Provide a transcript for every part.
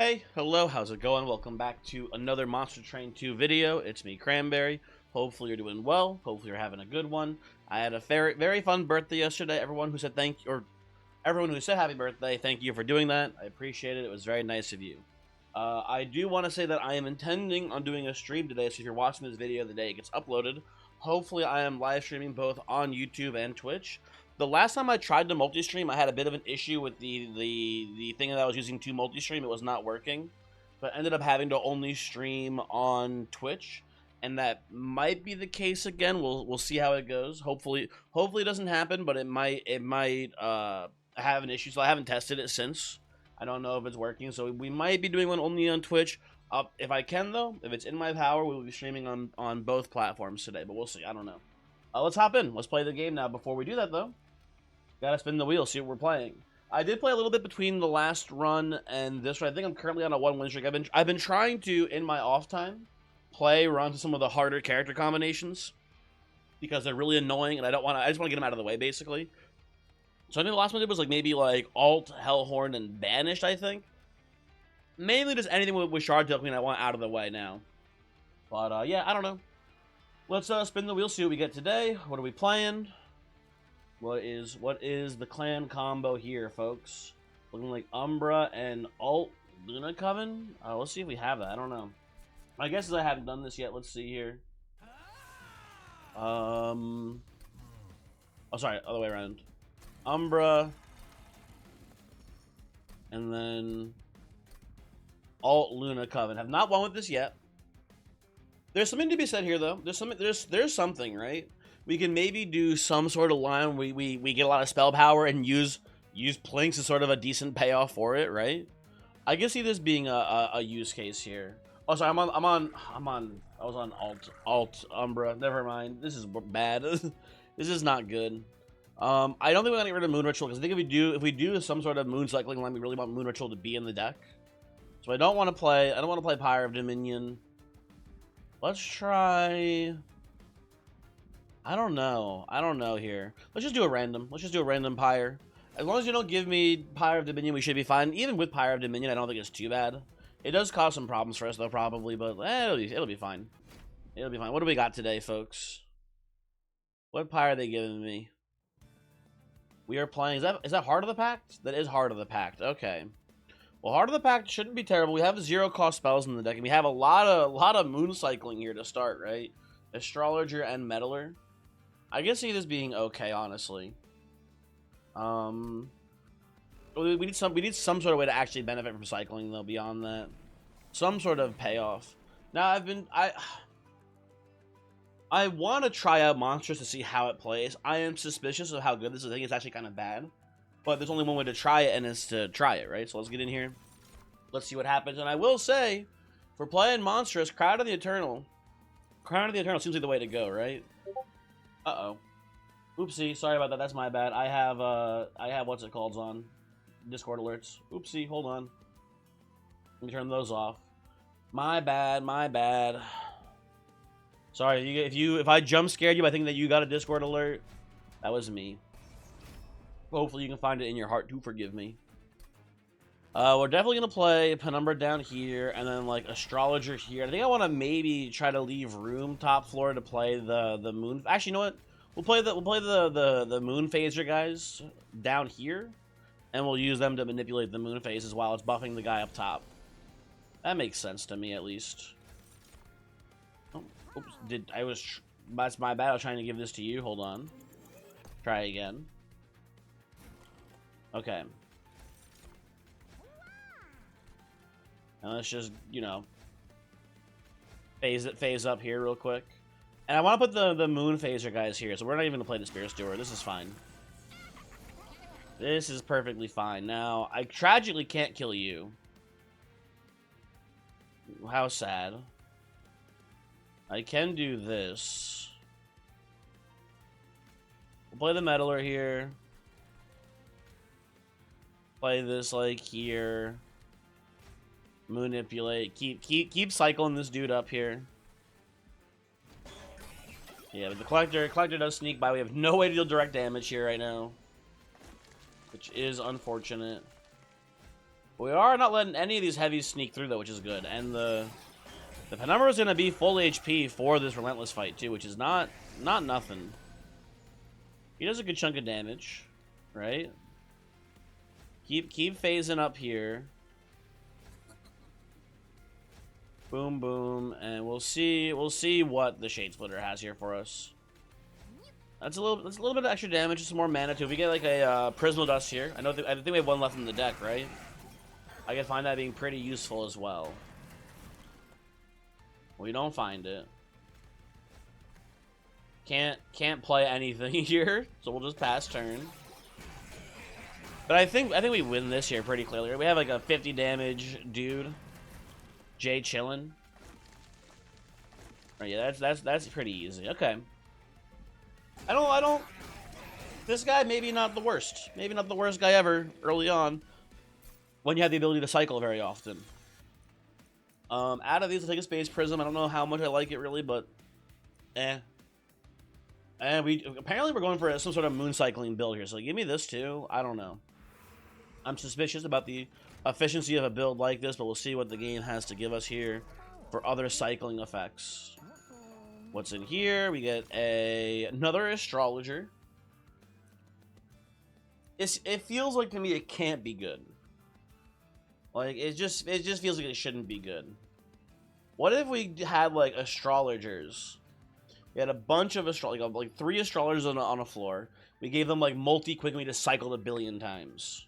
Hey, hello, how's it going? Welcome back to another Monster Train 2 video. It's me, Cranberry. Hopefully you're doing well. Hopefully you're having a good one. I had a very fun birthday yesterday. Everyone who said thank you, or everyone who said happy birthday, thank you for doing that. I appreciate it. It was very nice of you. I do want to say that I am intending on doing a stream today, so if you're watching this video the day it gets uploaded, hopefully I am live streaming both on YouTube and Twitch. The last time I tried to multi-stream, I had a bit of an issue with the thing that I was using to multi-stream. It was not working, but ended up having to only stream on Twitch, and that might be the case again. We'll see how it goes. Hopefully it doesn't happen, but it might have an issue. So I haven't tested it since. I don't know if it's working, so we might be doing one only on Twitch. If I can, though, if it's in my power, we will be streaming on both platforms today, but we'll see. I don't know. Let's hop in. Let's play the game now. Before we do that, though, gotta spin the wheel, see what we're playing. I did play a little bit between the last run and this run. I think I'm currently on a 1-win streak. I've been trying to, in my off time, play runs with some of the harder character combinations because they're really annoying, and I just want to get them out of the way, basically. So I think the last one I did was maybe Alt, Hellhorn, and Banished, I think. Mainly just anything with Shard Token I want out of the way now. But yeah, I don't know. Let's spin the wheel, see what we get today. What are we playing? What is the clan combo here, folks? Looking like Umbra and Alt Luna Coven? Let's see if we have that. I don't know. My guess is I haven't done this yet. Let's see here. Oh, sorry, other way around. Umbra, and then Alt Luna Coven. Have not won with this yet. There's something to be said here, though. There's something, right? We can maybe do some sort of line where we get a lot of spell power and use Plinks as sort of a decent payoff for it, right? I can see this being a use case here. Oh, sorry, I was on Alt Umbra. Never mind. This is bad. This is not good. I don't think we're gonna get rid of Moon Ritual, because I think if we do some sort of moon cycling line, we really want Moon Ritual to be in the deck. So I don't want to play Pyre of Dominion. Let's try. I don't know here. Let's just do a random. Let's just do a random Pyre. As long as you don't give me Pyre of Dominion, we should be fine. Even with Pyre of Dominion, I don't think it's too bad. It does cause some problems for us, though, probably, but it'll be fine. It'll be fine. What do we got today, folks? What Pyre are they giving me? We are playing. Is that Heart of the Pact? That is Heart of the Pact. Okay. Well, Heart of the Pact shouldn't be terrible. We have 0-cost spells in the deck, and we have a lot of moon cycling here to start, right? Astrologer and Meddler. I can see this being okay, honestly. We need some sort of way to actually benefit from cycling, though. Beyond that, some sort of payoff. Now, I want to try out Monsters to see how it plays. I am suspicious of how good this is. I think it's actually kind of bad. But there's only one way to try it, and it's to try it, right? So let's get in here. Let's see what happens. And I will say, for playing Monstrous, Crown of the Eternal seems like the way to go, right? Uh-oh. Oopsie, sorry about that. That's my bad. I have what's it called on Discord alerts. Oopsie, hold on. Let me turn those off. My bad. Sorry, if I jump scared you by thinking that you got a Discord alert, that was me. Hopefully you can find it in your heart to forgive me. We're definitely gonna play Penumbra down here, and then Astrologer here. I think I want to maybe try to leave room top floor to play the moon. Actually, you know what? We'll play the moon phaser guys down here, and we'll use them to manipulate the moon phases while it's buffing the guy up top. That makes sense to me, at least. Oh, oops! That's my bad. I was trying to give this to you. Hold on. Try again. Okay. And let's just, phase up here real quick. And I want to put the moon phaser guys here, so we're not even going to play the Spirit Steward. This is fine. This is perfectly fine. Now, I tragically can't kill you. How sad. I can do this. We'll play the Meddler here. Play this here. Manipulate. Keep cycling this dude up here. Yeah, but the collector does sneak by. We have no way to deal direct damage here right now, which is unfortunate. We are not letting any of these heavies sneak through, though, which is good. And the Penumbra is going to be full HP for this Relentless fight, too, which is not nothing. He does a good chunk of damage, right? Keep phasing up here. Boom, boom, and we'll see what the Shade Splitter has here for us. That's a little bit of extra damage, some more mana too. If we get like a Prismal Dust here, I think we have one left in the deck, right? I can find that being pretty useful as well. We don't find it. Can't play anything here, so we'll just pass turn. But I think we win this here pretty clearly. We have like a 50 damage dude, Jay chillin'. Oh, yeah, that's pretty easy. Okay. I don't. This guy maybe not the worst. Maybe not the worst guy ever early on. When you have the ability to cycle very often. Out of these, I'll take a Space Prism. I don't know how much I like it really, but And apparently we're going for some sort of Mooncycling build here. So give me this too. I don't know. I'm suspicious about the efficiency of a build like this, but we'll see what the game has to give us here for other cycling effects. What's in here? We get another Astrologer. It feels like to me it can't be good. Like it just feels like it shouldn't be good. What if we had like Astrologers? We had a bunch of like 3 Astrologers on a floor. We gave them like multi-quickly to cycle a billion times.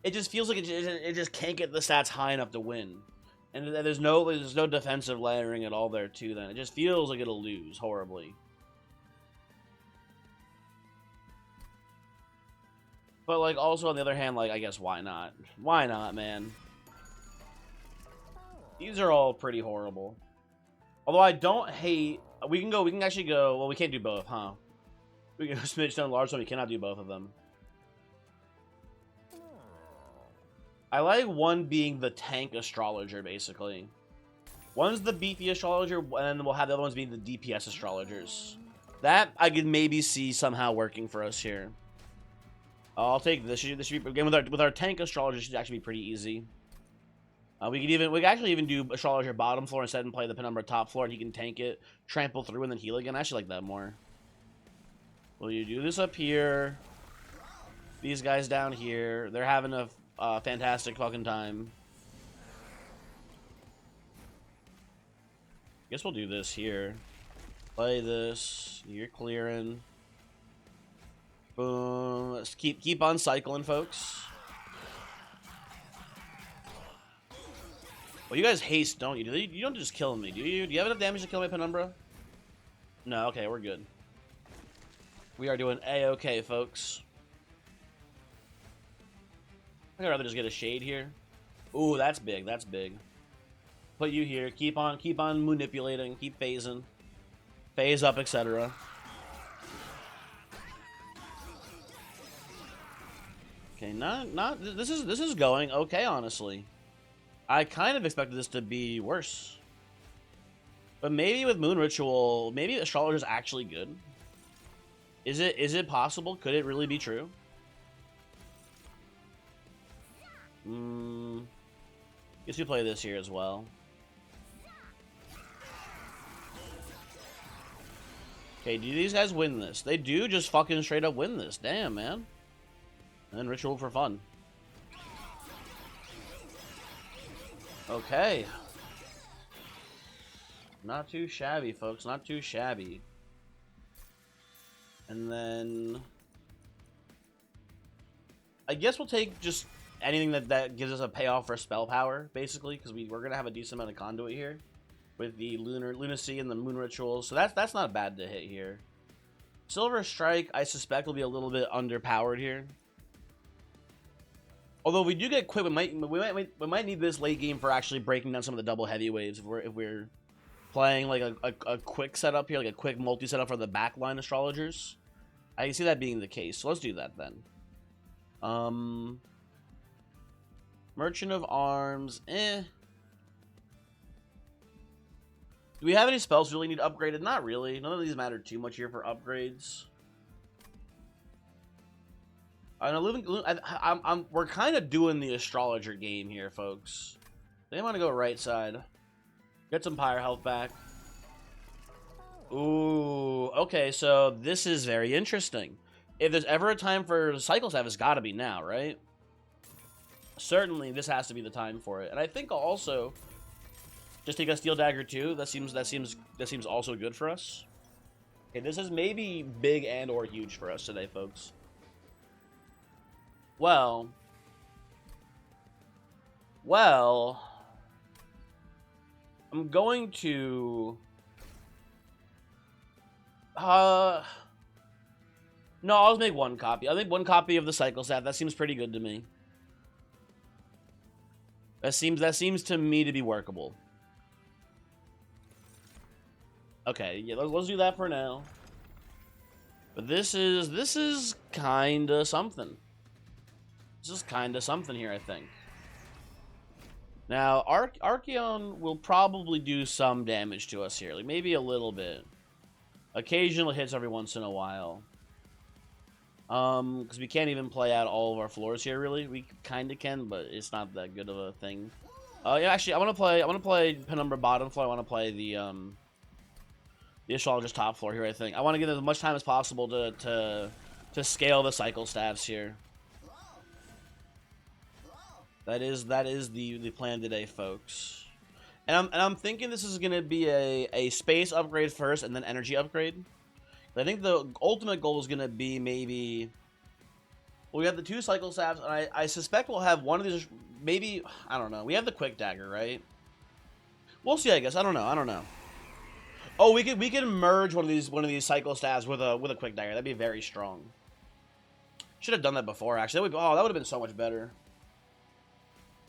It just feels like it just can't get the stats high enough to win. And there's no defensive layering at all there too. Then it just feels like it'll lose horribly. But like also on the other hand, like I guess why not? Why not, man? These are all pretty horrible. Although I don't hate. We can actually go. Well, we can't do both, huh? We can go Smidge Stone, Large Stone. We cannot do both of them. I like one being the tank Astrologer, basically. One's the beefy Astrologer, and then we'll have the other ones being the DPS Astrologers. That I could maybe see somehow working for us here. I'll take this. This should be again with our tank Astrologer. Should actually be pretty easy. We could actually even do Astrologer bottom floor instead and play the Penumbra top floor, and he can tank it, trample through, and then heal again. I actually like that more. Will you do this up here? These guys down here, they're having a fantastic fucking time. Guess we'll do this here. Play this. You're clearing. Boom. Let's keep on cycling, folks. Well, you guys haste, don't you? You don't just kill me, do you? Do you have enough damage to kill my Penumbra? No, okay, we're good. We are doing A-okay, folks. I'd rather just get a Shade here. Ooh, that's big, that's big. Put you here, keep on manipulating, keep phasing. Phase up, etc. Okay, this is going okay, honestly. I kind of expected this to be worse. But maybe with Moon Ritual, maybe Astrologer's actually good. Is it possible? Could it really be true? Guess we play this here as well. Okay, do these guys win this? They do just fucking straight up win this. Damn, man. And then Ritual for fun. Okay. Not too shabby, folks. Not too shabby. And then I guess we'll take just anything that gives us a payoff for spell power, basically, because we're gonna have a decent amount of conduit here with the lunacy and the Moon Rituals. So that's not bad to hit here. Silver Strike, I suspect, will be a little bit underpowered here. Although if we do get quick, we might need this late game for actually breaking down some of the double heavy waves if we're playing like a quick setup here, like a quick multi setup for the backline Astrologers. I can see that being the case, so let's do that then. Merchant of Arms, Do we have any spells we really need upgraded? Not really. None of these matter too much here for upgrades. We're kind of doing the astrologer game here, folks. They want to go right side. Get some pyre health back. Ooh, okay, so this is very interesting. If there's ever a time for cycle staff, it's got to be now, right? Certainly, this has to be the time for it. And I think also just take a steel dagger too. That seems also good for us. Okay, this is maybe big and or huge for us today, folks. Well, I'm going to no, I'll just make one copy. I'll make one copy of the cycle staff. That seems pretty good to me. That seems to me to be workable. Okay, yeah, let's do that for now. But this is kind of something. This is kind of something here, I think. Now, Archeon will probably do some damage to us here, like maybe a little bit. Occasional hits every once in a while. Because we can't even play out all of our floors here, really. We kind of can, but it's not that good of a thing. Yeah, actually, I want to play Penumbra bottom floor. I want to play the astrologer's top floor here, I think. I want to give them as much time as possible to scale the cycle staffs here. That is the plan today, folks. And I'm thinking this is gonna be a space upgrade first and then energy upgrade. I think the ultimate goal is gonna be maybe. Well, we have the 2 cycle staffs, and I suspect we'll have one of these. Maybe, I don't know. We have the quick dagger, right? We'll see, I guess. I don't know. Oh, we can merge one of these cycle staffs with a quick dagger. That'd be very strong. Should have done that before, actually. That would have been so much better.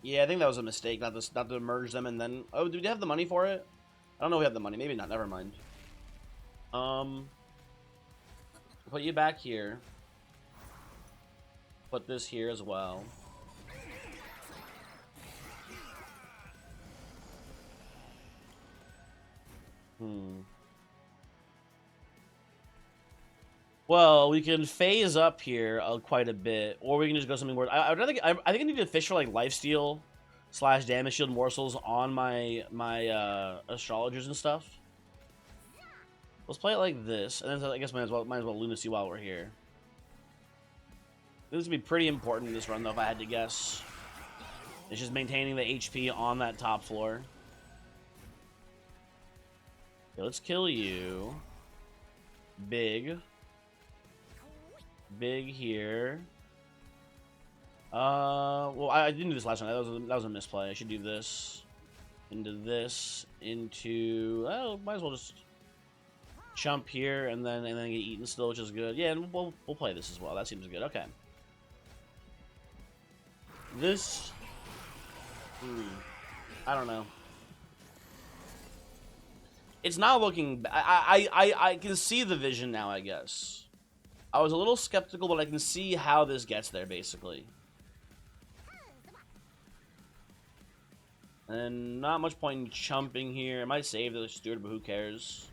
Yeah, I think that was a mistake, not to merge them and then. Oh, do we have the money for it? I don't know if we have the money. Maybe not. Never mind. Put you back here. Put this here as well. Well, we can phase up here quite a bit, or we can just go something more. I think I need to fish for like lifesteal / damage shield morsels on my astrologers and stuff. Let's play it like this, and then I guess might as well lunacy while we're here. This would be pretty important in this run, though, if I had to guess. It's just maintaining the HP on that top floor. Okay, let's kill you. Big here. Well, I didn't do this last time. That was a misplay. I should do this. Into this. Into. Oh, might as well just jump here and then get eaten still, which is good. Yeah, and we'll play this as well. That seems good. Okay. This. I don't know. It's not looking. I can see the vision now, I guess. I was a little skeptical, but I can see how this gets there, basically. And not much point in jumping here. I might save the steward, but who cares?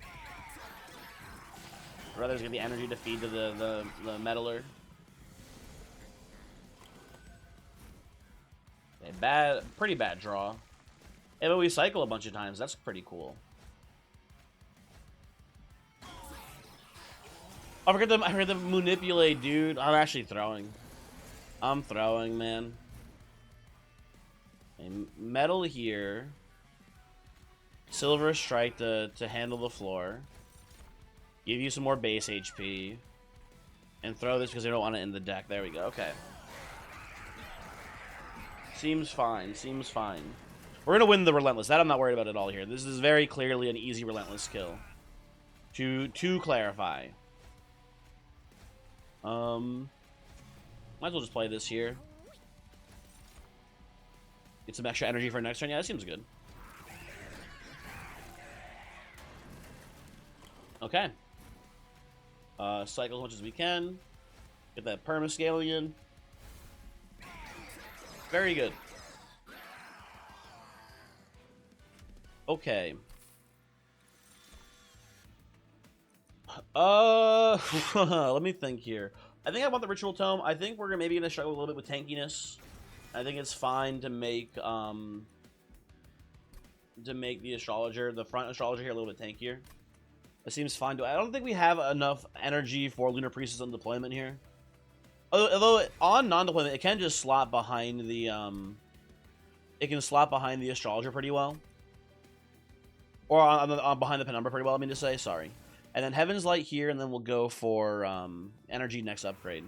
I'd rather just get the energy to feed to the meddler. Okay, pretty bad draw. Yeah, but we cycle a bunch of times. That's pretty cool. I forgot to manipulate, dude. I'm actually throwing. I'm throwing, man. Okay, metal here. Silver strike to handle the floor. Give you some more base HP. And throw this because they don't want it in the deck. There we go. Okay. Seems fine. Seems fine. We're going to win the Relentless. That I'm not worried about at all here. This is very clearly an easy Relentless kill. To clarify. Might as well just play this here. Get some extra energy for next turn. Yeah, that seems good. Okay. Cycle as much as we can. Get that perma-scaling in. Very good. Okay. Let me think here. I think I want the Ritual Tome. I think we're maybe gonna struggle a little bit with tankiness. I think it's fine to make the astrologer, the front astrologer here, a little bit tankier. It seems fine to. I don't think we have enough energy for Lunar Priestess on deployment here. Although on non-deployment, it can just slot behind the it can slot behind the astrologer pretty well, or on behind the penumbra pretty well. I mean to say, sorry. And then Heaven's Light here, and then we'll go for energy next upgrade.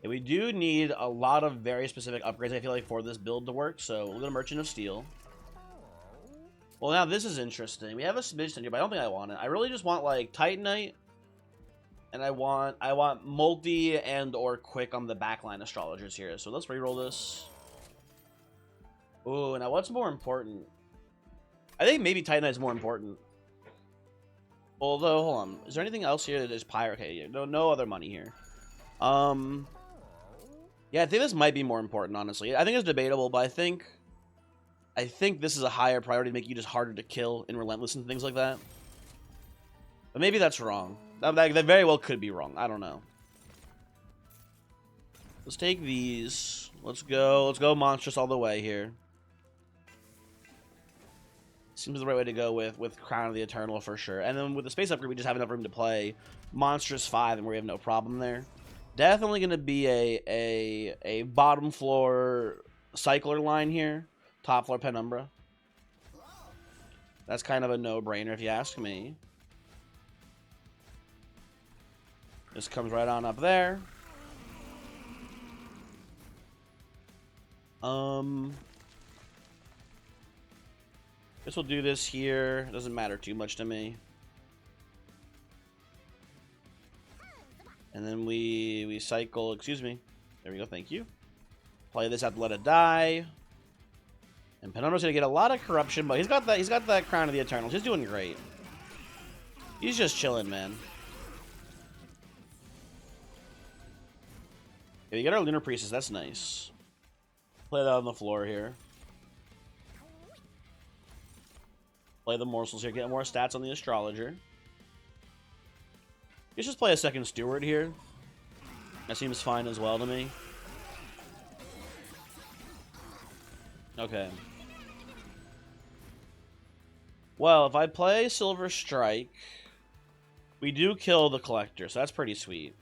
And we do need a lot of very specific upgrades, I feel like, for this build to work. So we'll go to Merchant of Steel. Well, now this is interesting. We have a smidge here, but I don't think I want it. I really just want like Titanite, and I want multi and or quick on the backline astrologers here. So let's reroll this. Ooh, now what's more important? I think maybe Titanite is more important. Although, hold on, is there anything else here that is pirate? Okay, no other money here. Yeah, I think this might be more important, honestly. I think it's debatable, but I think this is a higher priority to make you just harder to kill in Relentless and things like that. But maybe that's wrong. That very well could be wrong. I don't know. Let's take these. Let's go monstrous all the way here. Seems the right way to go with Crown of the Eternal for sure. And then with the space upgrade, we just have enough room to play Monstrous 5, and we have no problem there. Definitely going to be a bottom floor cycler line here. Top floor Penumbra. That's kind of a no-brainer if you ask me. This comes right on up there. Guess we'll do this here. Doesn't matter too much to me. And then we cycle, excuse me. There we go, thank you. Play this out to let it die. And Penumbra's gonna get a lot of corruption, but he's got that Crown of the Eternals. He's doing great. He's just chilling, man. Okay, we got our Lunar Priestess, that's nice. Play that on the floor here. Play the morsels here, get more stats on the astrologer. Let's just play a second steward here. That seems fine as well to me. Okay. Well, if I play Silver Strike, we do kill the collector, so that's pretty sweet.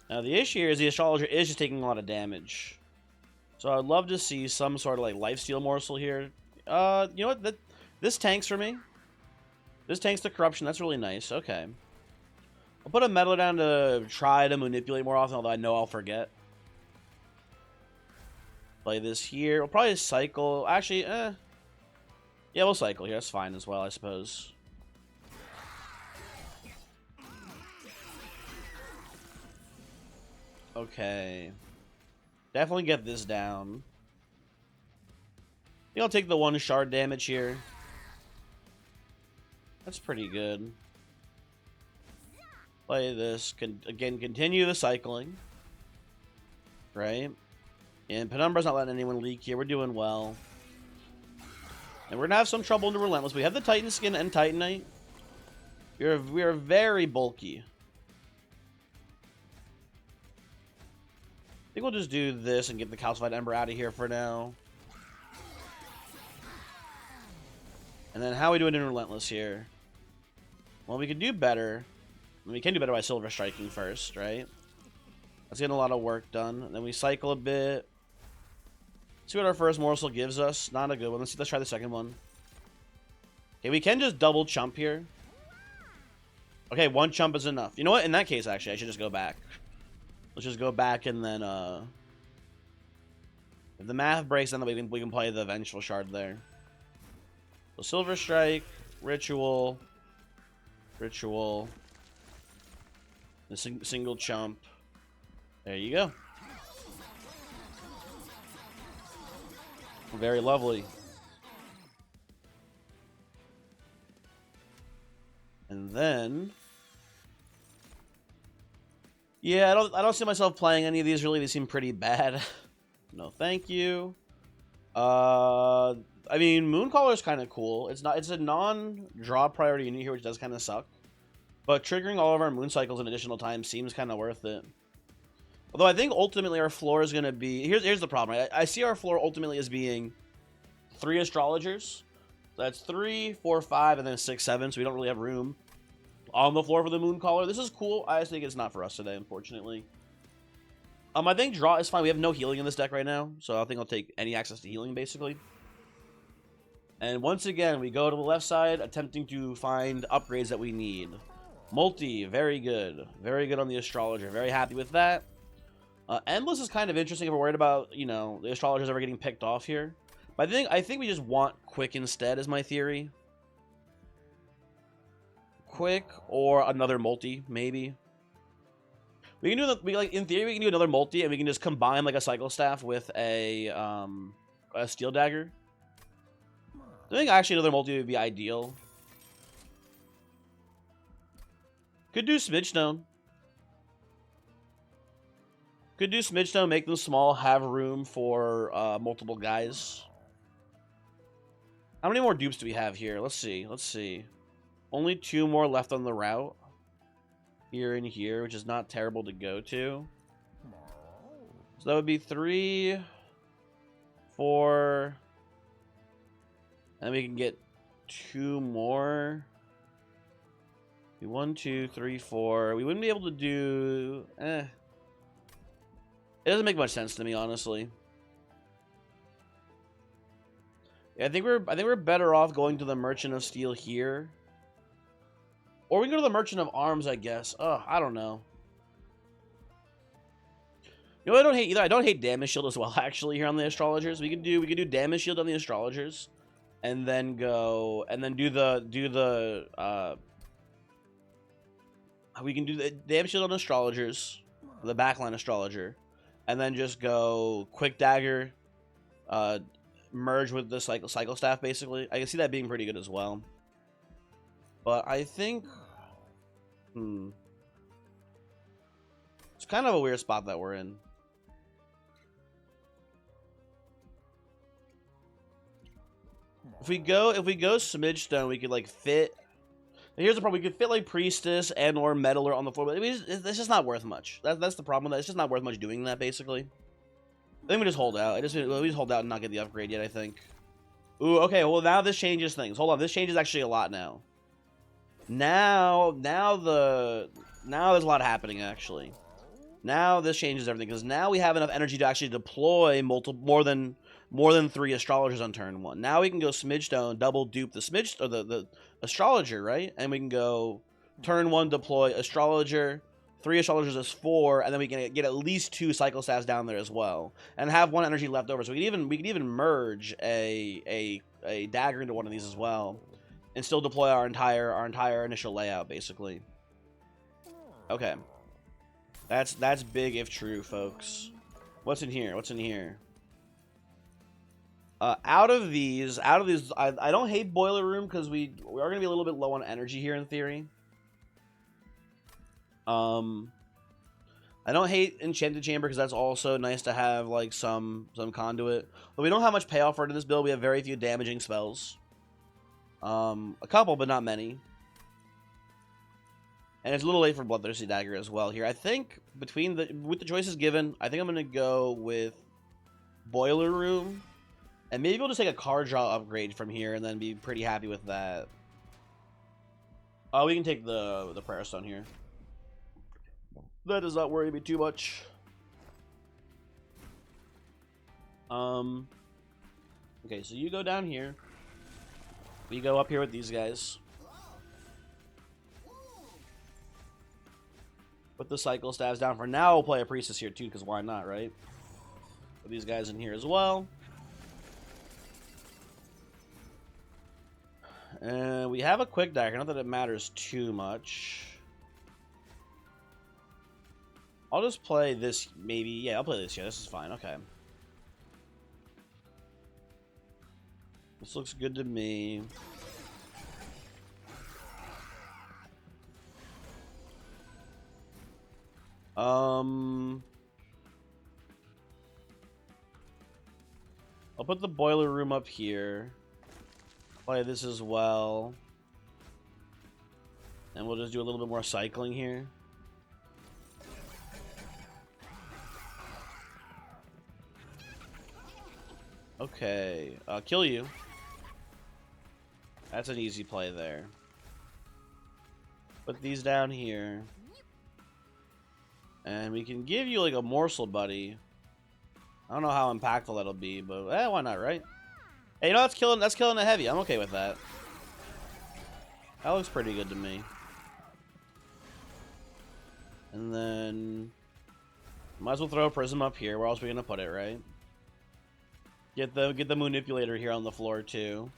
Now the issue here is the astrologer is just taking a lot of damage. So I'd love to see some sort of like lifesteal morsel here. You know what? This tanks for me. This tanks the corruption. That's really nice. Okay. I'll put a meddler down to try to manipulate more often, although I know I'll forget. Play this here. We'll probably cycle. Actually, yeah, we'll cycle here. That's fine as well, I suppose. Okay. Definitely get this down. I think I'll take the 1 shard damage here. That's pretty good. Play this. Again, continue the cycling. Right? And Penumbra's not letting anyone leak here. We're doing well. And we're going to have some trouble in the Relentless. We have the Titan Skin and Titanite. We are very bulky. I think we'll just do this and get the Calcified Ember out of here for now. And then how are we doing in Relentless here? Well, we can do better. We can do better by Silver Striking first, right? That's getting a lot of work done. And then we cycle a bit. See what our first morsel gives us. Not a good one. Let's try the second one. Okay, we can just double chump here. Okay, 1 chump is enough. You know what? In that case, actually, I should just go back. Let's just go back and then, if the math breaks, then we can play the Vengeful Shard there. So Silver Strike, Ritual, the single chump. There you go. Very lovely. And then, yeah, I don't see myself playing any of these really. They seem pretty bad. No, thank you. I mean, Mooncaller's kind of cool. It's a non-draw priority unit here, which does kind of suck. But triggering all of our moon cycles an additional time seems kind of worth it. Although I think ultimately our floor is going to be... Here's the problem, right? I see our floor ultimately as being 3 astrologers. So that's 3, 4, 5, and then 6, 7. So we don't really have room on the floor for the moon caller. This is cool. I just think it's not for us today, unfortunately. I think draw is fine. We have no healing in this deck right now. So I think I'll take any access to healing, basically. And once again, we go to the left side, attempting to find upgrades that we need. Multi, very good. Very good on the astrologer. Very happy with that. Endless is kind of interesting if we're worried about, you know, the astrologers ever getting picked off here. But I think we just want Quick instead, is my theory. Quick or another multi, maybe. We can do in theory we can do another multi and we can just combine like a cycle staff with a steel dagger. I think actually another multi would be ideal. Could do Smidge Stone. Could do Smidge Stone, make them small, have room for multiple guys. How many more dupes do we have here? Let's see. Let's see. Only 2 more left on the route. Here and here, which is not terrible to go to. So that would be 3, 4... And we can get 2 more. 1, 2, 3, 4. We wouldn't be able to do... It doesn't make much sense to me, honestly. Yeah, I think we're better off going to the Merchant of Steel here. Or we can go to the Merchant of Arms, I guess. Oh, I don't know. You know what I don't hate either? I don't hate Damage Shield as well, actually, here on the Astrologers. We can do Damage Shield on the Astrologers. And then go... And then do the we can do the Damage Shield on Astrologers. The backline Astrologer. And then just go Quick Dagger. Merge with the cycle staff, basically. I can see that being pretty good as well. But I think... It's kind of a weird spot that we're in. If we go Smidge Stone, we could like fit... Here's the problem: we could fit like Priestess and or Meddler on the floor, but it's just not worth much. That's the problem with that. It's just not worth much doing that, basically. I think we just hold out. We just hold out and not get the upgrade yet, I think. Ooh, okay, well now this changes things. Hold on, this changes actually a lot now. Now there's a lot happening, actually. Now this changes everything, because now we have enough energy to actually deploy more than 3 astrologers on turn 1. Now we can go Smidge Stone, double dupe the Smidge or the astrologer, right? And we can go turn 1 deploy astrologer, 3 astrologers is 4, and then we can get at least 2 cycle staffs down there as well, and have 1 energy left over. So we can even merge a dagger into one of these as well, and still deploy our entire initial layout, basically. Okay. That's big if true, folks. What's in here? What's in here? Out of these, I don't hate Boiler Room because we are gonna be a little bit low on energy here in theory. I don't hate Enchanted Chamber because that's also nice to have like some conduit. But we don't have much payoff for it in this build. We have very few damaging spells. A couple, but not many. And it's a little late for Bloodthirsty Dagger as well here. I think with the choices given, I think I'm gonna go with Boiler Room. And maybe we'll just take a card draw upgrade from here and then be pretty happy with that. Oh, we can take the Prayer Stone here. That does not worry me too much. Okay, so you go down here. We go up here with these guys. Put the cycle staves down. For now, we'll play a Priestess here too, because why not, right? Put these guys in here as well. And we have a Quick Dagger. Not that it matters too much. I'll just play this, maybe. Yeah, I'll play this here. This is fine. Okay. This looks good to me. I'll put the Boiler Room up here. Play this as well. And we'll just do a little bit more cycling here. Okay, kill you. That's an easy play there. Put these down here. And we can give you like a morsel, buddy. I don't know how impactful that'll be, but why not, right? Hey, you know, that's killing the heavy. I'm okay with that. That looks pretty good to me. And then might as well throw a prism up here. Where else are we gonna put it, right? Get the manipulator here on the floor too.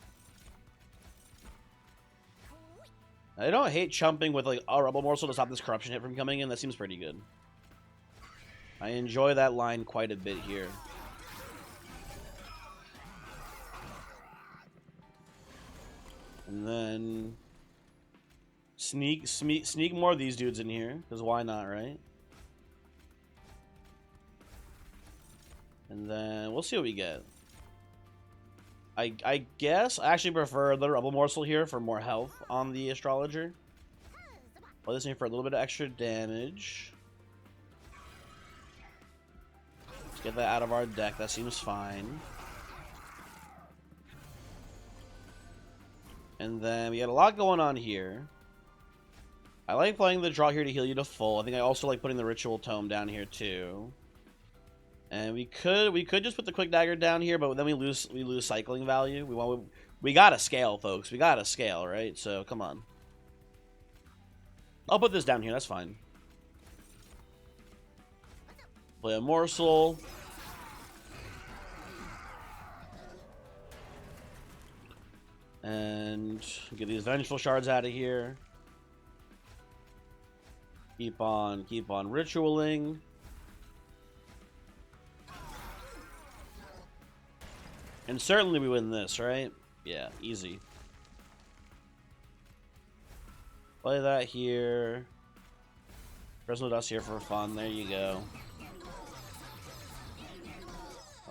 I don't hate chumping with like a rebel morsel to stop this corruption hit from coming in. That seems pretty good. I enjoy that line quite a bit here. And then sneak more of these dudes in here, because why not, right? And then we'll see what we get. I guess I actually prefer the rebel morsel here for more health on the astrologer. Play this in for a little bit of extra damage. Let's get that out of our deck. That seems fine. And then we got a lot going on here. I like playing the draw here to heal you to full. I think I also like putting the ritual tome down here too. And we could just put the quick dagger down here, but then we lose cycling value. We gotta scale, folks. We gotta scale, right? So come on. I'll put this down here. That's fine. Play a morsel. And get these vengeful shards out of here. Keep on ritualing. And certainly we win this, right? Yeah, easy. Play that here. Personal dust here for fun. There you go.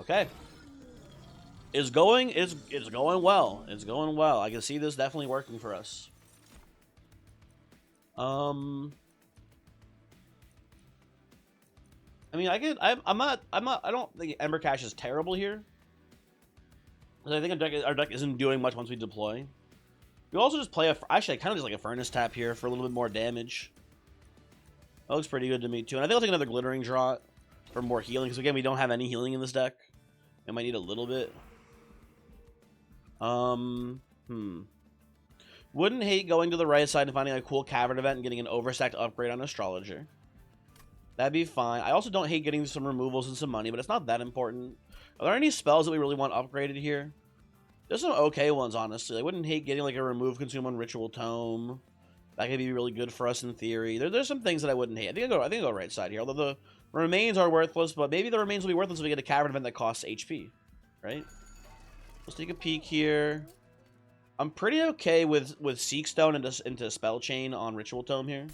Okay. It's going well. It's going well. I can see this definitely working for us. I mean, I don't think Ember Cache is terrible here. I think our deck isn't doing much once we deploy. We also just play actually, I kind of just like a Furnace Tap here for a little bit more damage. That looks pretty good to me too. And I think I'll take another Glittering Draught for more healing, because again, we don't have any healing in this deck. I might need a little bit. Wouldn't hate going to the right side and finding a cool Cavern event and getting an overstacked upgrade on Astrologer. That'd be fine. I also don't hate getting some removals and some money, but it's not that important. Are there any spells that we really want upgraded here? There's some okay ones, honestly. I wouldn't hate getting like a remove consume on Ritual Tome. That could be really good for us in theory. There's some things that I wouldn't hate. I think I'll go right side here. Although the remains are worthless, but maybe the remains will be worthless if we get a Cavern event that costs HP, right? Let's take a peek here. I'm pretty okay with Seek Stone into Spell Chain on Ritual Tome here.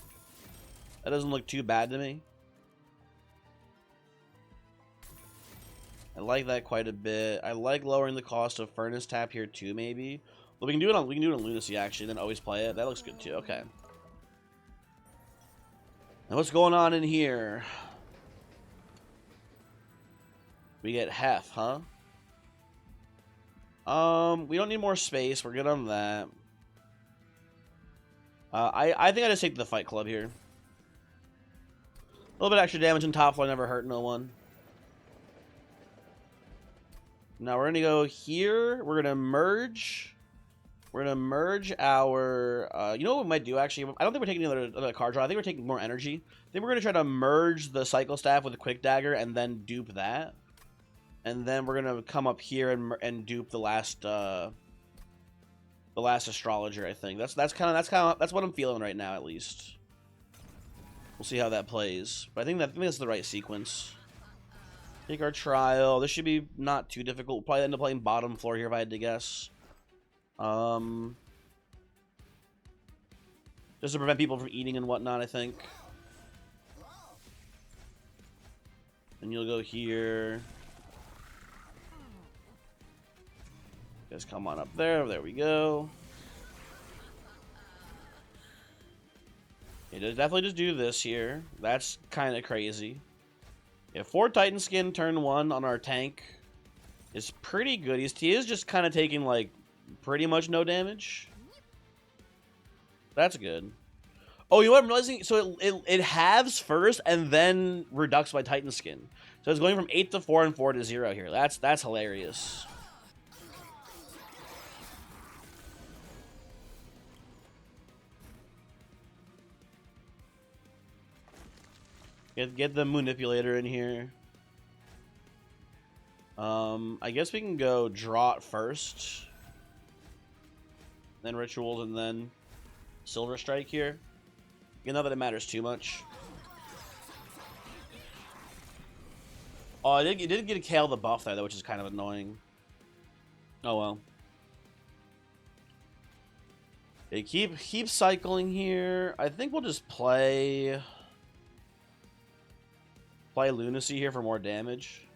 That doesn't look too bad to me. I like that quite a bit. I like lowering the cost of Furnace Tap here too, maybe. Well, we can do it on Lunacy actually, then always play it. That looks good too. Okay. Now what's going on in here? We get Hef, huh? We don't need more space. We're good on that. I think I just take the Fight Club here. A little bit extra damage in top floor never hurt no one. Now we're gonna go here. We're gonna merge. We're gonna merge our. You know what we might do actually? I don't think we're taking another card draw. I think we're taking more energy. I think we're gonna try to merge the Cycle Staff with a Quick Dagger and then dupe that. And then we're gonna come up here and dupe the last Astrologer. I think that's what I'm feeling right now at least. We'll see how that plays, but I think that's the right sequence. Take our trial. This should be not too difficult. We'll probably end up playing bottom floor here if I had to guess. Just to prevent people from eating and whatnot, I think. And you'll go here. Just come on up there. There we go. It definitely just do this here. That's kind of crazy. Yeah, 4 Titan Skin turn 1 on our tank is pretty good. He is just kind of taking, like, pretty much no damage. That's good. Oh, you know what I'm realizing? So it halves first and then reducts by Titan Skin. So it's going from 8 to 4 and 4 to 0 here. That's hilarious. Get the manipulator in here. I guess we can go Drought first. Then Rituals and then Silver Strike here. You know that it matters too much. Oh, it did get a Kale the buff there, though, which is kind of annoying. Oh well. They keep cycling here. I think we'll just play Lunacy here for more damage.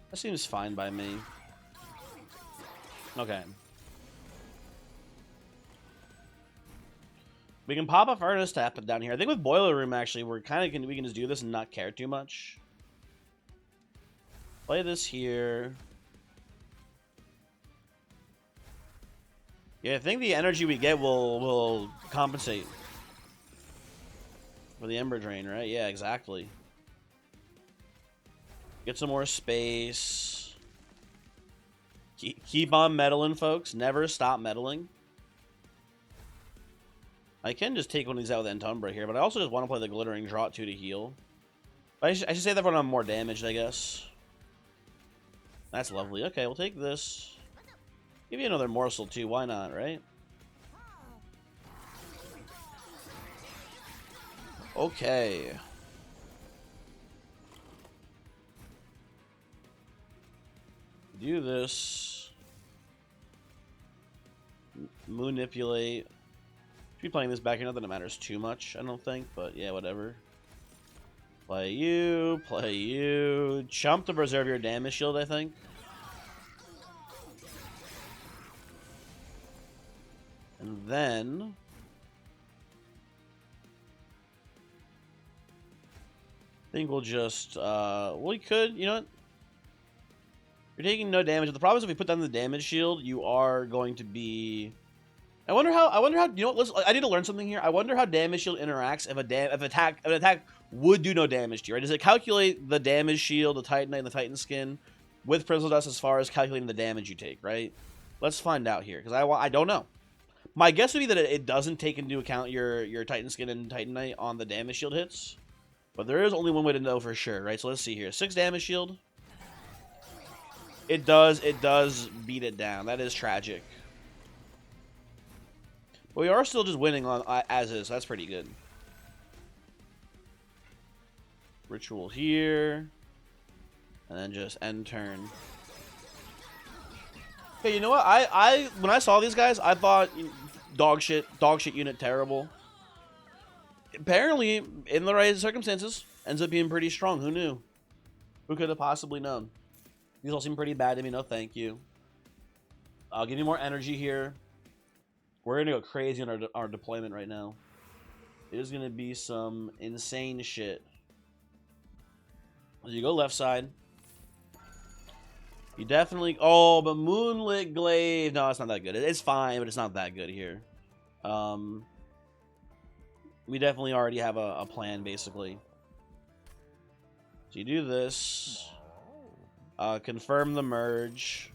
That seems fine by me. Okay. We can pop a Furnace Tap down here. I think with Boiler Room, actually, we can just do this and not care too much. Play this here. Yeah, I think the energy we get will compensate for the Ember Drain, right? Yeah, exactly. Get some more space. Keep on meddling, folks. Never stop meddling. I can just take one of these out with Entumbra here, but I also just want to play the Glittering Drought too to heal. I should say that when I'm more damaged, I guess. That's lovely. Okay, we'll take this. Give you another morsel too. Why not, right? Okay. Do this. Manipulate. Should be playing this back here. Not that it matters too much, I don't think, but yeah, whatever. Play you. Play you. Chump to preserve your damage shield, I think. And then I think we'll just we could, you know what? You're taking no damage. The problem is if we put down the damage shield, you are going to be I wonder how you know what, I need to learn something here. I wonder how damage shield interacts if an attack would do no damage to you, right? Does it calculate the damage shield, the Titanite and the Titan Skin with Prism Dust as far as calculating the damage you take, right? Let's find out here, because I don't know. My guess would be that it doesn't take into account your Titan Skin and Titanite on the damage shield hits. But there is only one way to know for sure, right? So let's see here. 6 damage shield. It does beat it down. That is tragic. But we are still just winning on as is. So that's pretty good. Ritual here. And then just end turn. Hey, you know what? When I saw these guys, I thought dog shit unit terrible. Apparently, in the right circumstances, ends up being pretty strong. Who knew? Who could have possibly known? These all seem pretty bad to me. No, thank you. I'll give you more energy here. We're gonna go crazy on our deployment right now. It is gonna be some insane shit. As you go left side. You definitely... Oh, but Moonlit Glaive... No, it's not that good. It's fine, but it's not that good here. We definitely already have a plan, basically. So you do this. Confirm the merge.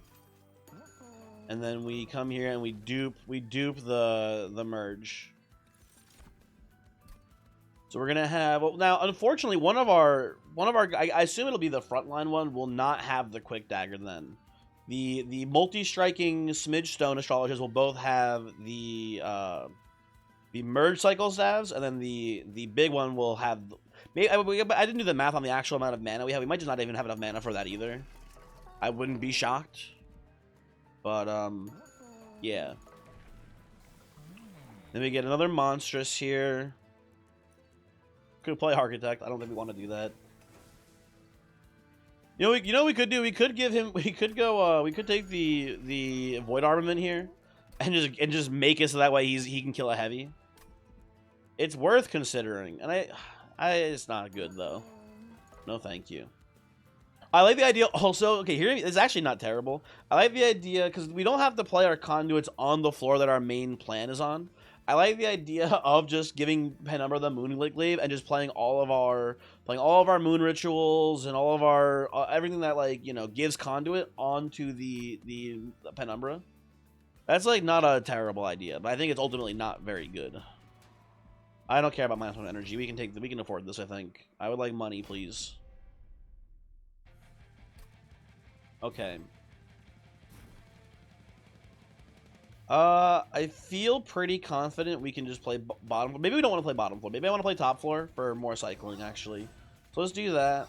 And then we come here and we dupe the merge. So we're gonna have... Well, now, unfortunately, one of our I assume it'll be the frontline one, will not have the quick dagger then. The multi-striking Smidge Stone astrologers will both have the merge cycle staves, and then the big one will have... Maybe, I didn't do the math on the actual amount of mana we have. We might just not even have enough mana for that either. I wouldn't be shocked. But, yeah. Then we get another Monstrous here. Could play Architect. I don't think we want to do that. You know what we could do? We could give him... We could go... we could take the Void Armament here. And just make it so that way he can kill a heavy. It's worth considering, and it's not good though. No, thank you. I like the idea also, okay, here, it's actually not terrible. I like the idea, because we don't have to play our conduits on the floor that our main plan is on. I like the idea of just giving Penumbra the Moonlight Glaive and just playing all of our moon rituals and all of our, everything that, like, you know, gives conduit onto the Penumbra. That's, like, not a terrible idea, but I think it's ultimately not very good. I don't care about -1 energy. We can afford this, I think. I would like money, please. Okay. I feel pretty confident we can just play bottom floor. Maybe we don't want to play bottom floor. Maybe I want to play top floor for more cycling, actually. So let's do that.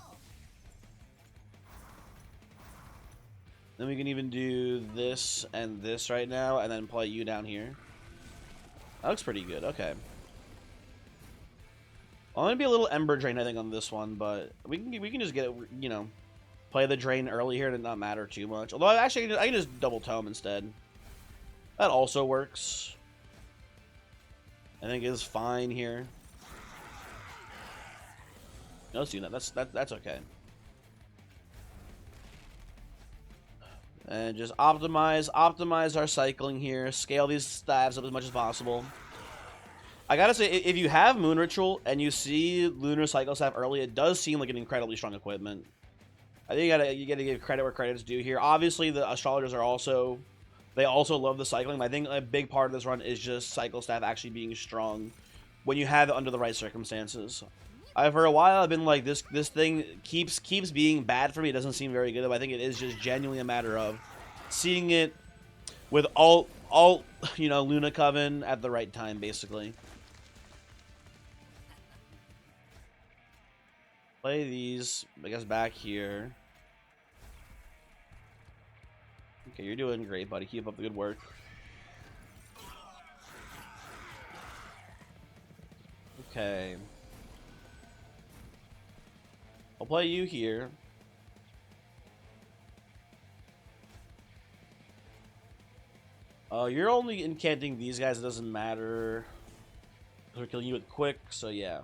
Then we can even do this and this right now, and then play you down here. That looks pretty good. Okay. I'm gonna be a little Ember Drain, I think, on this one, but we can just get it, you know, play the Drain early here to not matter too much. Although actually I can just double Tome instead. That also works. I think is fine here. No, let's do that. That's okay. And just optimize our cycling here. Scale these staves up as much as possible. I gotta say, if you have Moon Ritual and you see Lunar Cycle Staff early, it does seem like an incredibly strong equipment. I think you gotta give credit where credit's due here. Obviously, the astrologers are also, they also love the cycling. I think a big part of this run is just Cycle Staff actually being strong when you have it under the right circumstances. For a while, I've been like, this thing keeps being bad for me. It doesn't seem very good, but I think it is just genuinely a matter of seeing it with alt, you know, Luna Coven at the right time, basically. Play these, I guess, back here. Okay, you're doing great, buddy. Keep up the good work. Okay. I'll play you here. You're only incanting these guys. It doesn't matter. We're killing you with quick, so yeah.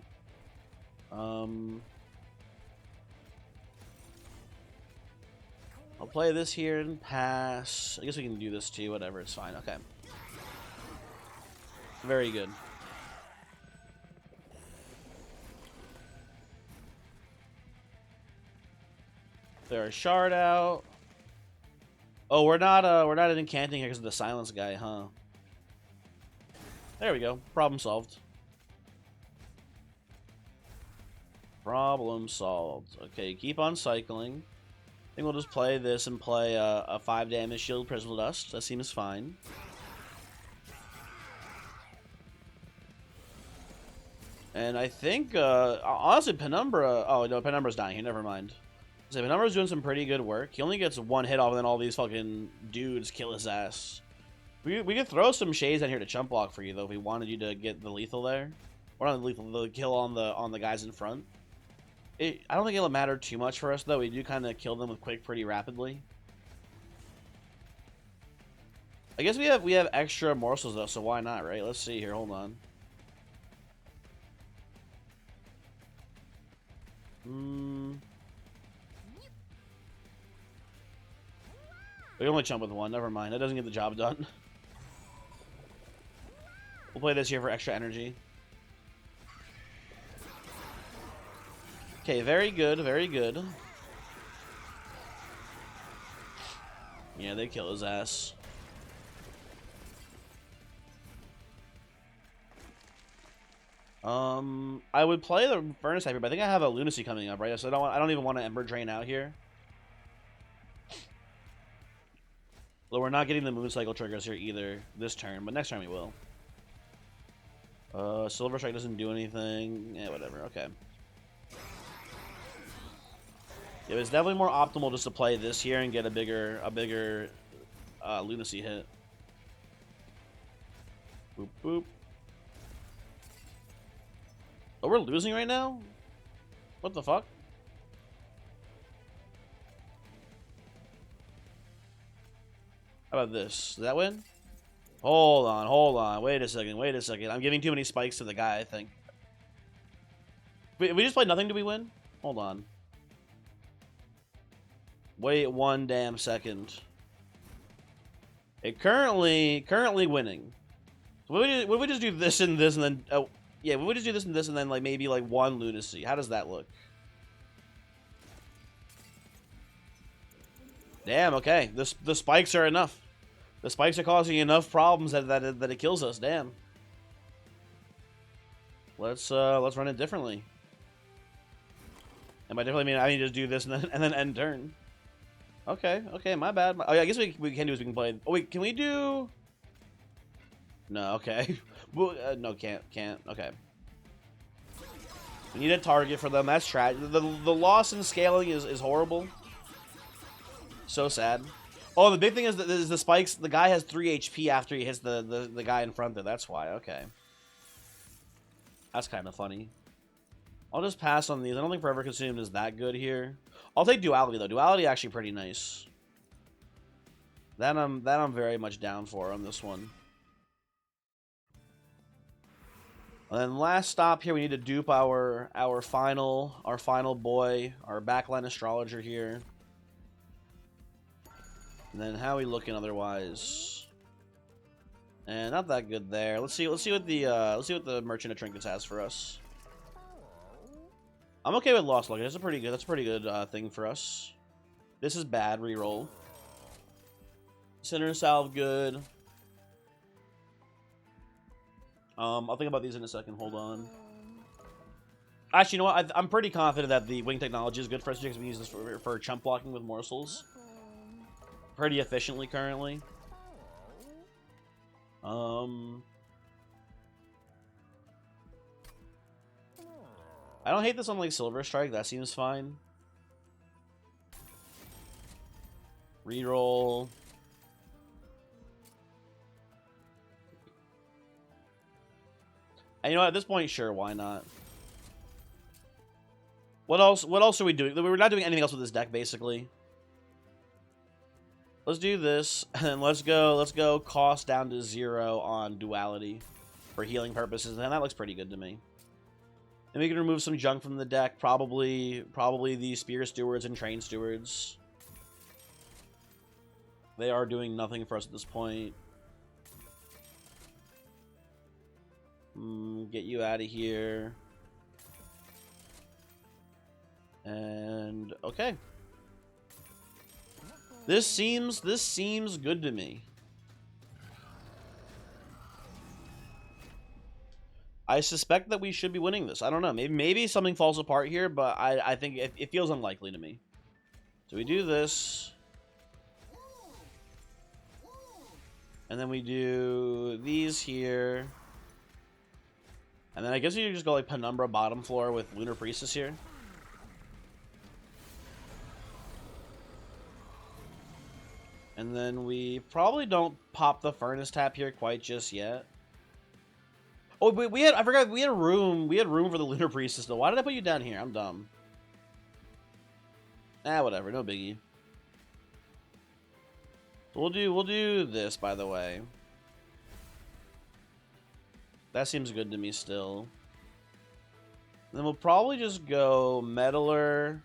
I'll play this here and pass. I guess we can do this too. Whatever, it's fine. Okay. Very good. There are shard out. Oh, we're not incanting here because of the silence guy, huh? There we go. Problem solved. Problem solved. Okay, keep on cycling. I think we'll just play this and play a 5 damage shield Prismal Dust. That seems fine. And I think, honestly, Penumbra... Oh, no, Penumbra's dying here. Never mind. So Penumbra's doing some pretty good work. He only gets one hit off, and then all these fucking dudes kill his ass. We could throw some shades down here to chump block for you, though, if we wanted you to get the lethal there. Or not the lethal, the kill on the guys in front. I don't think it'll matter too much for us, though. We do kind of kill them with quick pretty rapidly. I guess we have extra morsels, though, so why not, right? Let's see here. Hold on. We can only chump with one. Never mind. That doesn't get the job done. We'll play this here for extra energy. Okay, very good. Very good. Yeah, they kill his ass. I would play the Furnace Hyper, but I think I have a Lunacy coming up, right? So I don't even want to Ember Drain out here. Well, we're not getting the Mooncycle triggers here either this turn, but next turn we will. Silver Strike doesn't do anything. Yeah, whatever. Okay. It was definitely more optimal just to play this here and get a bigger Lunacy hit. Boop boop. Oh, we're losing right now? What the fuck? How about this? Does that win? Hold on, hold on. Wait a second, wait a second. I'm giving too many spikes to the guy, I think. We just played nothing, do we win? Hold on. Wait one damn second. It currently winning. Would we just do this and then... Oh, yeah, would we just do this and this and then, like, maybe, like, one lunacy? How does that look? Damn, okay. The spikes are enough. The spikes are causing enough problems that it kills us. Damn. Let's run it differently. And by differently, I mean I need to just do this and then end turn. Okay, okay, my bad. Oh, yeah, I guess we can do is we can play. Oh wait, can we do? No, okay. No, can't. Okay. We need a target for them. That's tragic. The loss in scaling is horrible. So sad. Oh, the big thing is that the spikes. The guy has 3 HP after he hits the guy in front there. That's why. Okay. That's kind of funny. I'll just pass on these. I don't think Forever Consumed is that good here. I'll take Duality though. Duality actually pretty nice. That I'm very much down for on this one. And then last stop here, we need to dupe our final boy, our backline astrologer here. And then how are we looking otherwise? And not that good there. Let's see what the Merchant of Trinkets has for us. I'm okay with Lost Luggage. That's a pretty good thing for us. This is bad. Reroll. Center Salve good. I'll think about these in a second. Hold on. Actually, you know what? I'm pretty confident that the wing technology is good for us because we use this for chump blocking with morsels pretty efficiently currently. I don't hate this on like Silver Strike. That seems fine. Reroll. And you know what, at this point, sure, why not? What else are we doing? We're not doing anything else with this deck, basically. Let's do this, and then let's go cost down to 0 on Duality for healing purposes, and that looks pretty good to me. And we can remove some junk from the deck, probably the Spear Stewards and Train Stewards. They are doing nothing for us at this point. Get you out of here. And okay. This seems good to me. I suspect that we should be winning this. I don't know. Maybe something falls apart here, but I think it feels unlikely to me. So we do this. And then we do these here. And then I guess you just go like Penumbra bottom floor with Lunar Priestess here. And then we probably don't pop the Furnace Tap here quite just yet. Oh, I forgot we had room for the Lunar Priestess though. Why did I put you down here? I'm dumb. Whatever, no biggie. We'll do this, by the way. That seems good to me still. And then we'll probably just go Meddler,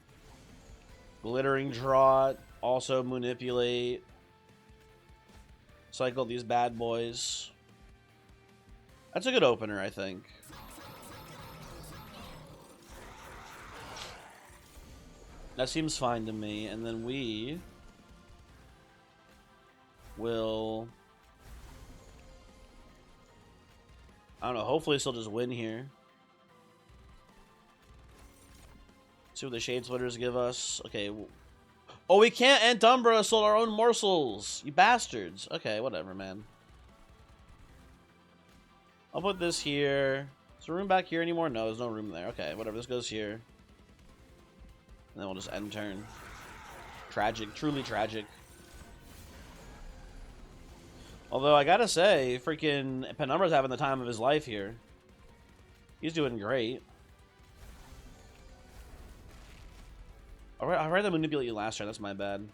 Glittering Draught, also Manipulate, cycle these bad boys. That's a good opener, I think. That seems fine to me. And then we will... I don't know, hopefully still just win here. See what the Shade Splitters give us. Okay. Oh, we can't Antumbra sold our own morsels. You bastards. Okay, whatever, man. I'll put this here. Is there room back here anymore? No, there's no room there. Okay, whatever. This goes here. And then we'll just end turn. Tragic. Truly tragic. Although, I gotta say, freaking Penumbra's having the time of his life here. He's doing great. I'll rather manipulate you last turn. That's my bad.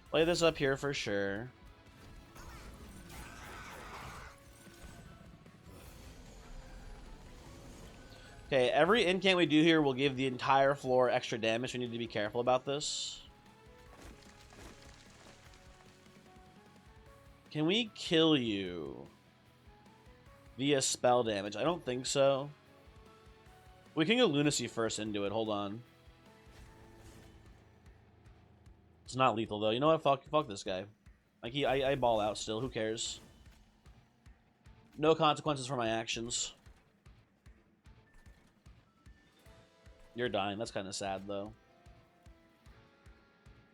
Play this up here for sure. Okay, every incant we do here will give the entire floor extra damage. We need to be careful about this. Can we kill you via spell damage? I don't think so. We can go lunacy first into it. Hold on. It's not lethal though. You know what? Fuck this guy. Like I ball out still. Who cares? No consequences for my actions. You're dying. That's kind of sad though.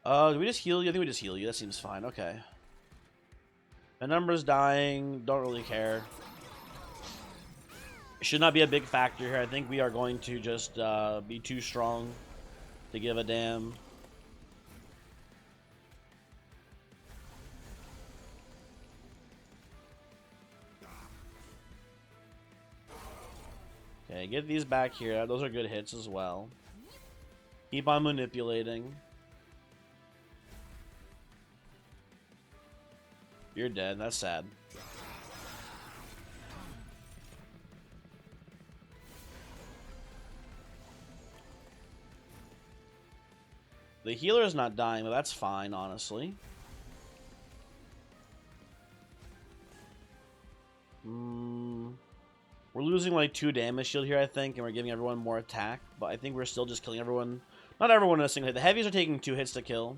Do we just heal you? I think we just heal you. That seems fine. Okay. My number's dying. Don't really care. It should not be a big factor here. I think we are going to just be too strong to give a damn. Okay, get these back here. Those are good hits as well. Keep on manipulating. You're dead. That's sad. The healer is not dying, but that's fine, honestly. We're losing like 2 damage shield here, I think, and we're giving everyone more attack, but I think we're still just killing everyone. Not everyone in a single hit. The heavies are taking 2 hits to kill.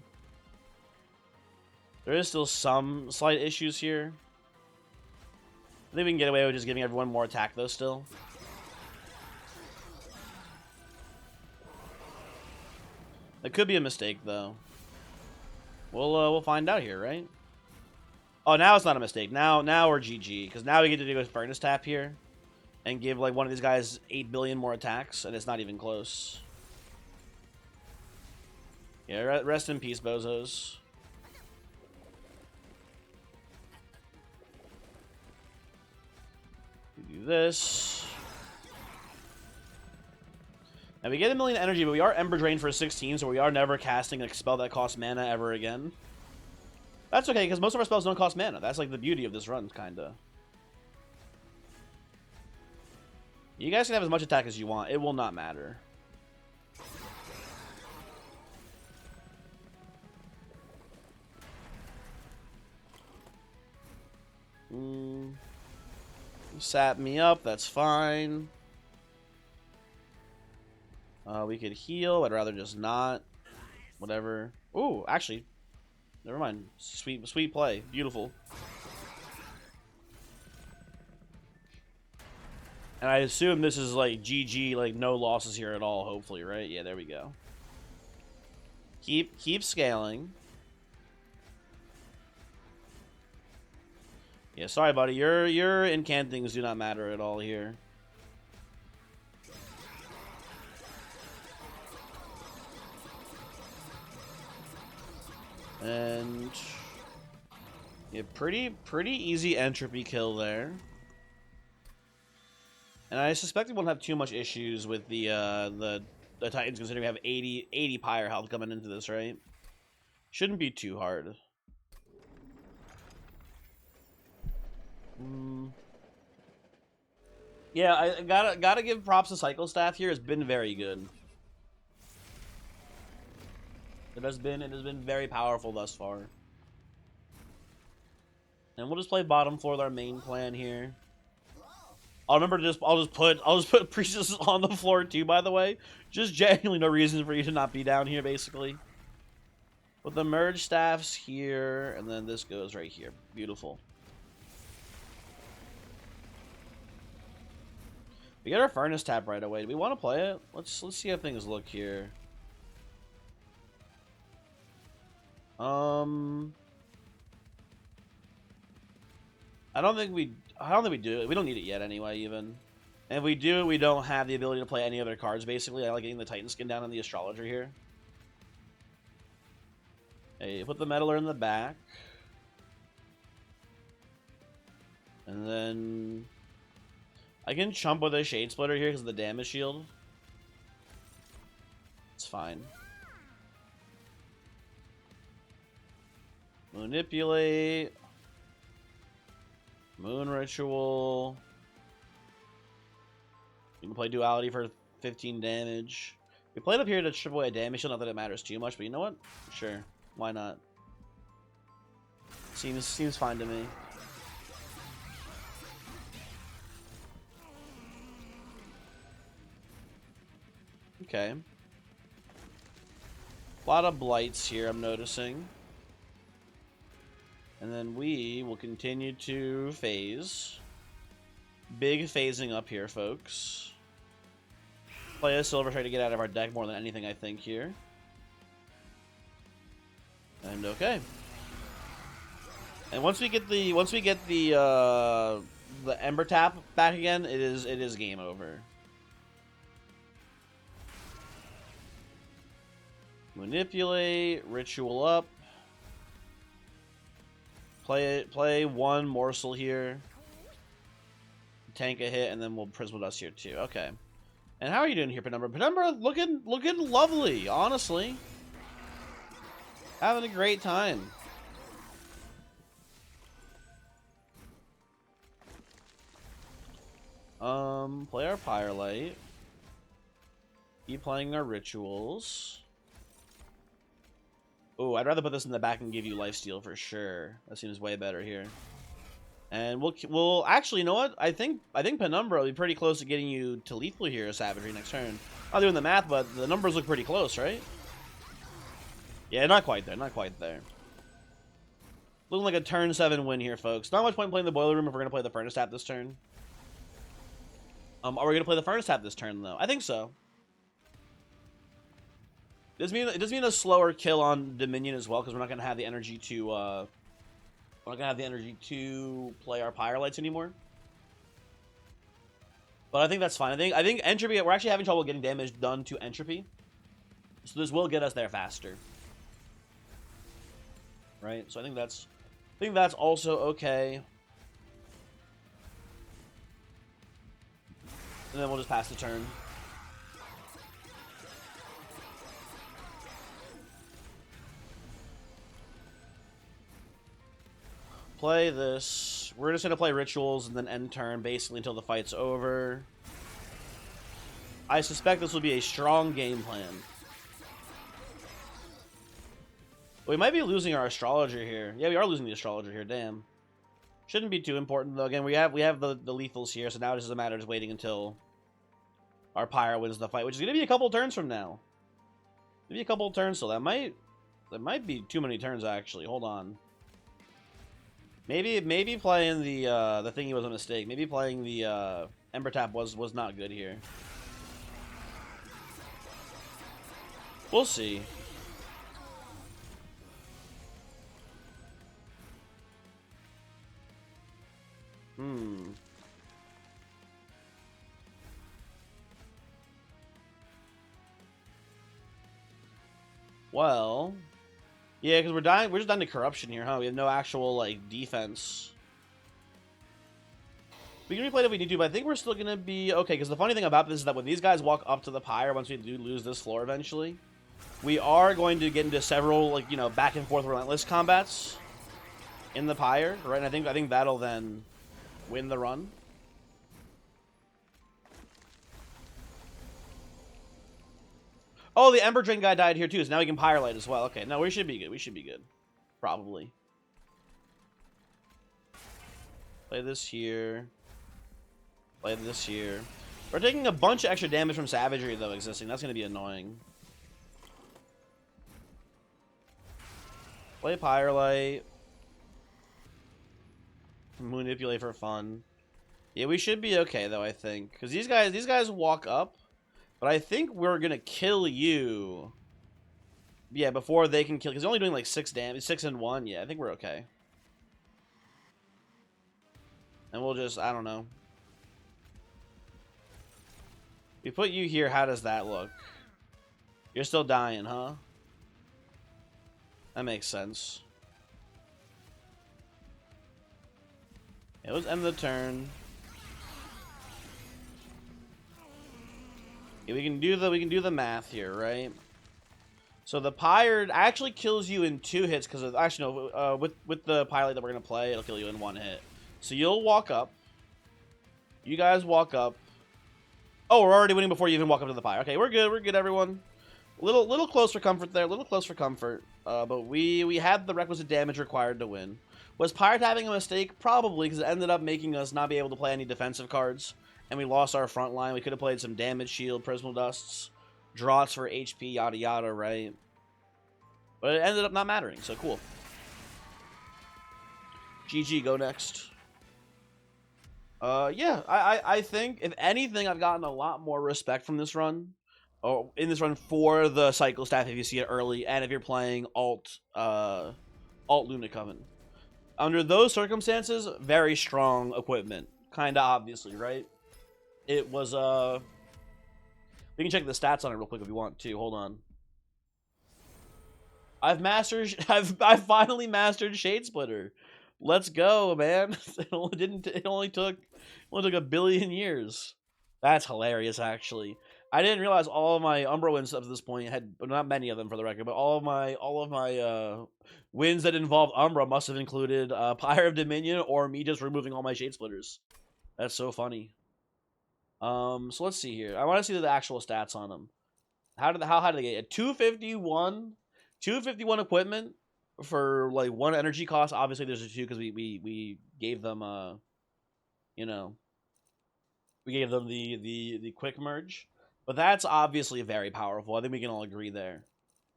There is still some slight issues here. I think we can get away with just giving everyone more attack, though, still. That could be a mistake, though. We'll find out here, right? Oh, now it's not a mistake. Now we're GG, because now we get to do a Furnace Tap here and give like one of these guys 8 billion more attacks, and it's not even close. Yeah, rest in peace, bozos. Do this. Now we get 1 million energy, but we are Ember Drained for 16, so we are never casting a spell that costs mana ever again. That's okay, because most of our spells don't cost mana. That's like the beauty of this run, kinda. You guys can have as much attack as you want. It will not matter. Sap me up. That's fine. We could heal. I'd rather just not. Whatever. Ooh, actually. Never mind. Sweet play. Beautiful. And I assume this is like GG, like no losses here at all, hopefully, right? Yeah, there we go. Keep scaling. Yeah, sorry, buddy. Your incantings do not matter at all here. And yeah, pretty easy entropy kill there. And I suspect we won't have too much issues with the Titans, considering we have 80 pyre health coming into this, right? Shouldn't be too hard. Yeah, I gotta give props to Cycle Staff here. It's been very good. It has been very powerful thus far. And we'll just play bottom floor with our main plan here. I'll just put Priestess on the floor too, by the way. Just genuinely no reason for you to not be down here, basically. With the merge staffs here, and then this goes right here. Beautiful. We get our Furnace Tap right away. Do we want to play it? Let's see how things look here. I don't think we do it. We don't need it yet anyway, even. And if we do, we don't have the ability to play any other cards, basically. I like getting the Titan skin down on the Astrologer here. Hey, put the Meddler in the back. And then I can chump with a Shade Splitter here because of the damage shield. It's fine. Manipulate. Moon Ritual. We can play Duality for 15 damage. We played up here to strip away a damage shield, not that it matters too much, but you know what? Sure. Why not? Seems fine to me. Okay. A lot of blights here, I'm noticing. And then we will continue to phase. Big phasing up here, folks. Play a silver, try to get out of our deck more than anything, I think, here. And okay. And once we get the Ember Tap back again, it is game over. Manipulate, ritual up. Play one morsel here. Tank a hit, and then we'll Prismal Dust here too. Okay. And how are you doing here, Penumbra? Penumbra looking lovely, honestly. Having a great time. Play our Firelight. Keep playing our rituals. Oh, I'd rather put this in the back and give you lifesteal for sure. That seems way better here. And we'll actually, you know what? I think Penumbra will be pretty close to getting you to lethal here, Savagery, next turn. I'm not doing the math, but the numbers look pretty close, right? Yeah, not quite there. Not quite there. Looking like a turn 7 win here, folks. Not much point playing the Boiler Room if we're going to play the Furnace Tap this turn. Are we going to play the Furnace Tap this turn, though? I think so. It does mean a slower kill on Dominion as well, because we're not going to have the energy to play our Pyrelights anymore. But I think that's fine. I think Entropy, we're actually having trouble getting damage done to Entropy. So this will get us there faster. Right? So I think that's also okay. And then we'll just pass the turn. Play this. We're just going to play rituals and then end turn basically until the fight's over. I suspect this will be a strong game plan. We might be losing our astrologer here. Yeah, we are losing the astrologer here. Damn. Shouldn't be too important though. Again, we have the lethals here, so now it's just a matter of just waiting until our Pyre wins the fight, which is going to be a couple turns from now. Maybe a couple turns, so that might be too many turns actually. Hold on. Maybe playing the thingy was a mistake. Maybe playing the Ember Tap was not good here. We'll see. Well, yeah, because we're just dying to corruption here, huh? We have no actual like defense. We can replay it if we need to, but I think we're still gonna be okay. Because the funny thing about this is that when these guys walk up to the Pyre, once we do lose this floor eventually, we are going to get into several like back and forth relentless combats in the Pyre, right? And I think that'll then win the run. Oh, the Ember Drain guy died here too, so now we can Pyrelight as well. Okay, no, we should be good. We should be good. Probably. Play this here. Play this here. We're taking a bunch of extra damage from Savagery, though, existing. That's going to be annoying. Play Pyrelight. Manipulate for fun. Yeah, we should be okay, though, I think. Because these guys walk up. But I think we're going to kill you. Yeah, before they can kill. Because they're only doing like 6 damage. 6 and 1. Yeah, I think we're okay. And we'll just, I don't know. We put you here. How does that look? You're still dying, huh? That makes sense. Yeah, let's end the turn. Yeah, we can do the math here, right? So the Pyre actually kills you in 2 hits because of actually no, with the Pilot that we're gonna play, it'll kill you in 1 hit. So you'll walk up. You guys walk up. Oh, we're already winning before you even walk up to the pie. Okay, we're good, everyone. Little close for comfort there. Little close for comfort. But we had the requisite damage required to win. Was Pirate having a mistake? Probably, because it ended up making us not be able to play any defensive cards. And we lost our front line. We could have played some damage shield, prismal dusts, draughts for HP, yada yada, right? But it ended up not mattering, so cool. GG, go next. Yeah, I think, if anything, I've gotten a lot more respect from this run. Or in this run for the cycle staff if you see it early, and if you're playing alt Lunar Coven. Under those circumstances, very strong equipment. Kinda obviously, right? It was we can check the stats on it real quick if you want to. Hold on. I've finally mastered Shade Splitter. Let's go, man. It only took a billion years. That's hilarious, actually. I didn't realize all of my Umbra wins up to this point had, not many of them for the record, but all of my wins that involve Umbra must have included Pyre of Dominion or me just removing all my Shade Splitters. That's so funny. So let's see here. I want to see the actual stats on them. How did they get it? 251 equipment for like 1 energy cost. Obviously, there's a 2 because we gave them you know, we gave them the quick merge. But that's obviously very powerful. I think we can all agree there,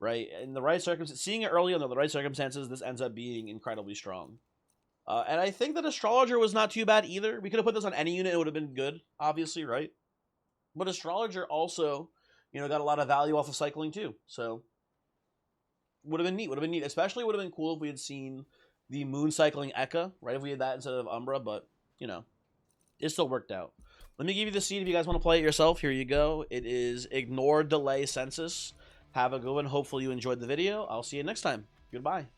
right? In the right circumstances, seeing it early under the right circumstances, this ends up being incredibly strong. And I think that Astrologer was not too bad either. We could have put this on any unit; it would have been good, obviously, right? But Astrologer also, got a lot of value off of cycling too. So would have been neat. Would have been neat. Especially would have been cool if we had seen the Mooncycling Eka, right? If we had that instead of Umbra, but it still worked out. Let me give you the seed if you guys want to play it yourself. Here you go. It is Ignore Delay Census. Have a good one. Hopefully you enjoyed the video. I'll see you next time. Goodbye.